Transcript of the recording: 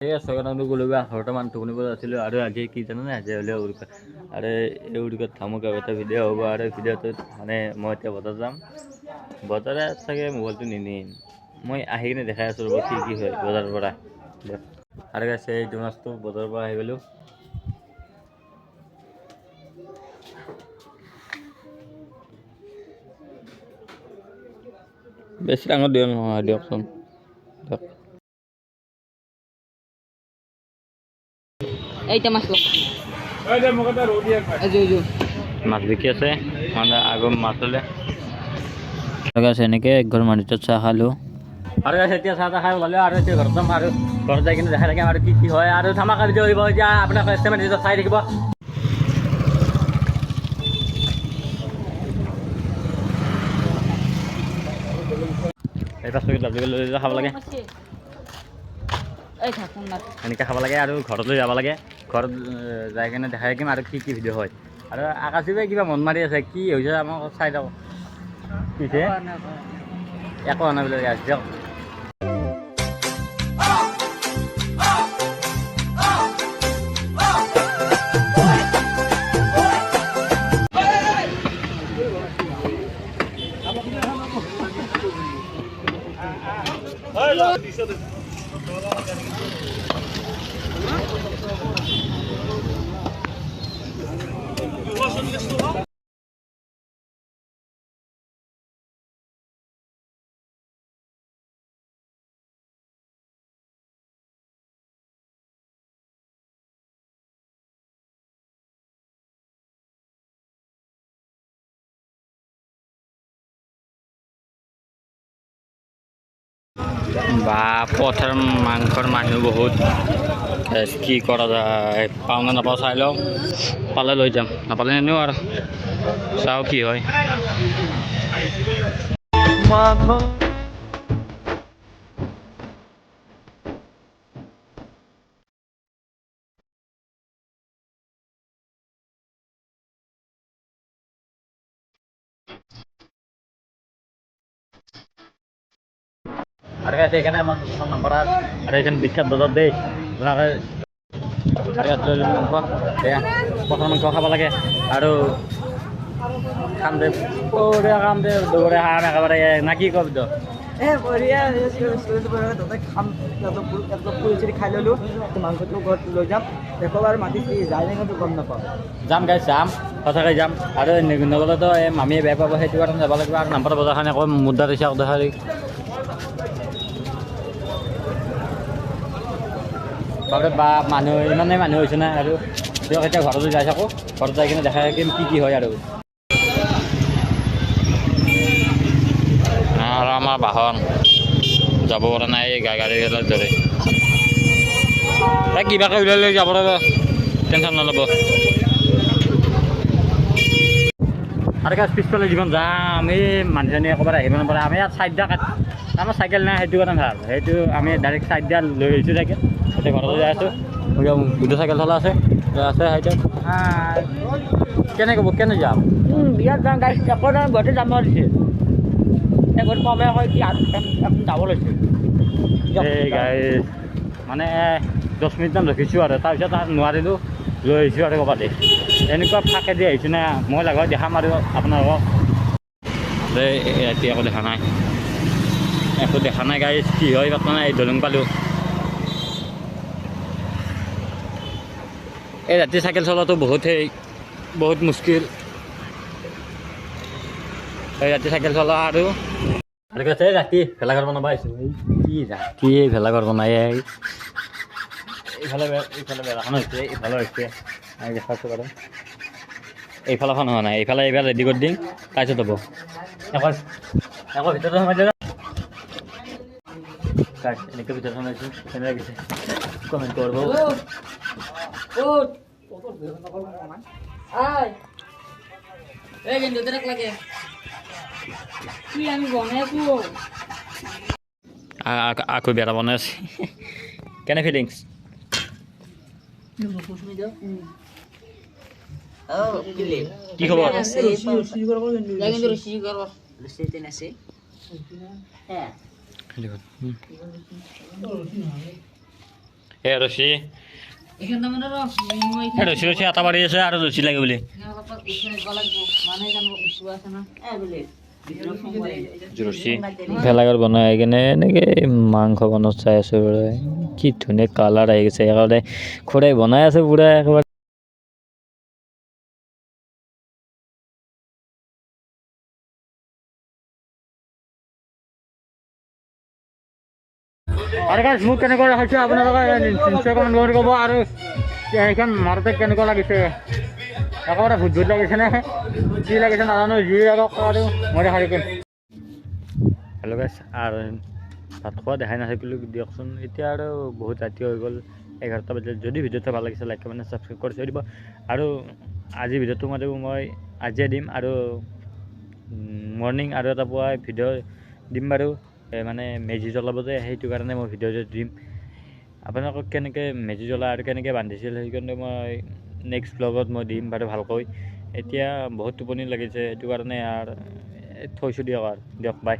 এই ছয়গাঁও গ'লো ঘৰতে মানুহ টোপনিব আছিলোঁ আৰু আজি কি জানানে আজি হ'লে উৰুকা আৰু এই উৰুকাত ধামুক এটা ভিডিঅ' হ'ব আৰু ভিডিঅ'টোত মানে মই এতিয়া বজাৰ যাম বজাৰে চাগে মোবাইলটো নিনিম মই আহি কিনে দেখাই আছোঁ ৰ'ব কি হয় বজাৰৰ পৰা আৰু আছে এইটো মাছটো বজাৰৰ পৰা আহি গ'লোঁ বেছি ডাঙৰ দিওঁ নহয় দিয়কচোন দিয়ক এইটা মাছ লোক মাছ বিকি আছে মানে আগৰ মাছ হ'লে এনেকৈ একঘৰ মানুহটোত চাহ খালোঁ আৰু এতিয়া চাহ তাহ খাই ওলালে আৰু এতিয়া ঘৰত যাম আৰু ঘৰত যাই কিনে দেখাই থাকিম আৰু কি হয় আৰু ধামাকা ভিডিঅ' কৰিব এতিয়া আপোনাক চাই থাকিব এই পাঁচ পেকেট লাড্ডু লৈ খাব লাগে এনেকৈ খাব লাগে আৰু ঘৰত লৈ যাব লাগে ঘৰত যাই কিনে দেখাই থাকিম আৰু কি ভিডিঅ' হয় আৰু আকাশীবাই কিবা মন মাৰি আছে কি হৈছে আমাক চাই থাকক পিছে একো হোৱা নাই বোলে দিয়ক বা পথাৰ মাংসৰ মানুহ বহুত কি কৰা যায় পাওঁ নে নাপাওঁ চাই লওঁ পালে লৈ যাম নাপালে নিনিও আৰু চাওঁ কি হয় আৰু এখানে আমাৰ নাম্বাৰ আৰ এখানে বিখ্যাত বজাৰ দেই পথাৰ মাংস খাব লাগে আৰু খাম দে কাম দে দৌৰে খাম একেবাৰে না কি কবি তো খাই ললো মাংসটো ঘৰত লৈ যাম একেবাৰে মাতি যাই কিন্তু গম নাপাওঁ যাম গাইছ যাম সঁচাকৈ যাম আৰু নগ'লেতো এই মামীয়ে বেয়া পাব সেইটো কাৰণে যাব লাগিব আৰু নাম্বাৰ বজাৰখন আকৌ মুদ্ৰা দিছে দেখালি বাপৰে বা মানুহ ইমানেই মানুহ হৈছে না আৰু দিয়ক এতিয়া ঘৰলৈ যাই থাকোঁ ঘৰত যাই কিনে দেখাই থাকিম কি হয় আৰু আমাৰ বাহন যাব পৰা নাই গাড়ীবিলাক ধৰে কিবাকৈ ওলাই লৈ যাব লাগিব টেনশ্যন নল'ব আৰু পিছফালে যিমান যাম এই মানুহজনী একেবাৰে আহিব নাপাৰে আমি ইয়াত চাইড দিয়া আমাৰ চাইকেল নাই সেইটো কাৰণে ভাল সেইটো আমি ডাইৰেক্ট চাইড দিয়া লৈ আহিছোঁ চাইকেল এতিয়া ঘৰলৈ যাই আছোঁ দুটা চাইকেল চলা আছে সেইটো কেনে যাম বিয়াত যাম গাড়ী ঘৰতে যাম দিছে ঘৰত কমে হয় কি যাব লৈছে এই গাড়ী মানে 10 মিনিটমান ৰখিছোঁ আৰু তাৰপিছত নোৱাৰিলোঁ লৈ আহিছোঁ আৰু ক'ৰবাত এনেকুৱা ফাঁকে দি আহিছোঁ না মই লগত দেখাম আৰু আপোনালোকক ৰাতি একো দেখা নাই গাড়ী কি হয় মানে এই দলং পালোঁ এই ৰাতি চাইকেল চলোৱাটো বহুত মুস্কিল এই ৰাতি চাইকেল চলোৱা আৰু কৈছে ৰাতি ভেলাঘৰ বনাব আহিছোঁ কি ৰাতি ভেলাঘৰ বনাই এইফালে বেলাখন হৈছে এইফালে হৈছে দেখাছোঁ বাৰু এইফালখন হোৱা নাই এইফালে ৰেডি কৰি দিম তাৰপিছত হ'ব আকৌ ভিতৰত সোমাই দিলে এনেকৈ ভিতৰত সোমাইছোঁ কেনেকৈ লাগিছে কমেণ্ট কৰিব আকৌ বেয়া বনাই আছে কেনে ফিলিংছ কি খবৰ এই ৰছী ৰছী ৰছী এটা বাঢ়ি আছে আৰু ৰছী লাগে বুলি ৰছী ভেলাঘৰ বনাই কিনে এনেকৈ মাংস বনাত চাই আছোঁ বোলে কি ধুনীয়া কালাৰ আহি গৈছে একেবাৰে খুৰাই বনাই আছে পুৰা একেবাৰে আৰু গাইজ মোক কেনেকুৱা হৈছে আপোনালোকে নিশ্চয় কমেণ্ট কৰি ক'ব আৰু সেইখন মাৰোঁতে কেনেকুৱা লাগিছে একেবাৰে ভূত ভূত লাগিছেনে কি লাগিছে নাজানো যি আগত আৰু মই দেখাই দিম হেল্ল' গাইজ আৰু ভাত খোৱা দেখাই নাথাকিলোঁ দিয়কচোন এতিয়া আৰু বহুত ৰাতি হৈ গ'ল 11টা বাজিল যদি ভিডিঅ'টো ভাল লাগিছে লাইক কমেণ্ট ছাবস্ক্ৰাইব কৰি থৈ দিব আৰু আজি ভিডিঅ'টো মই আজিয়ে দিম আৰু মৰ্ণিং আৰু এটা পুৱা ভিডিঅ' দিম বাৰু মানে মেজি জ্বলাব যে সেইটো কাৰণে মই ভিডিঅ'টো দিম আপোনালোকক কেনেকৈ মেজি জ্বলাই আৰু কেনেকৈ বান্ধিছিল সেইকাৰণে মই নেক্সট ব্লগত মই দিম বাৰু ভালকৈ এতিয়া বহুত টোপনি লাগিছে সেইটো কাৰণে আৰু থৈছোঁ দিয়ক বাই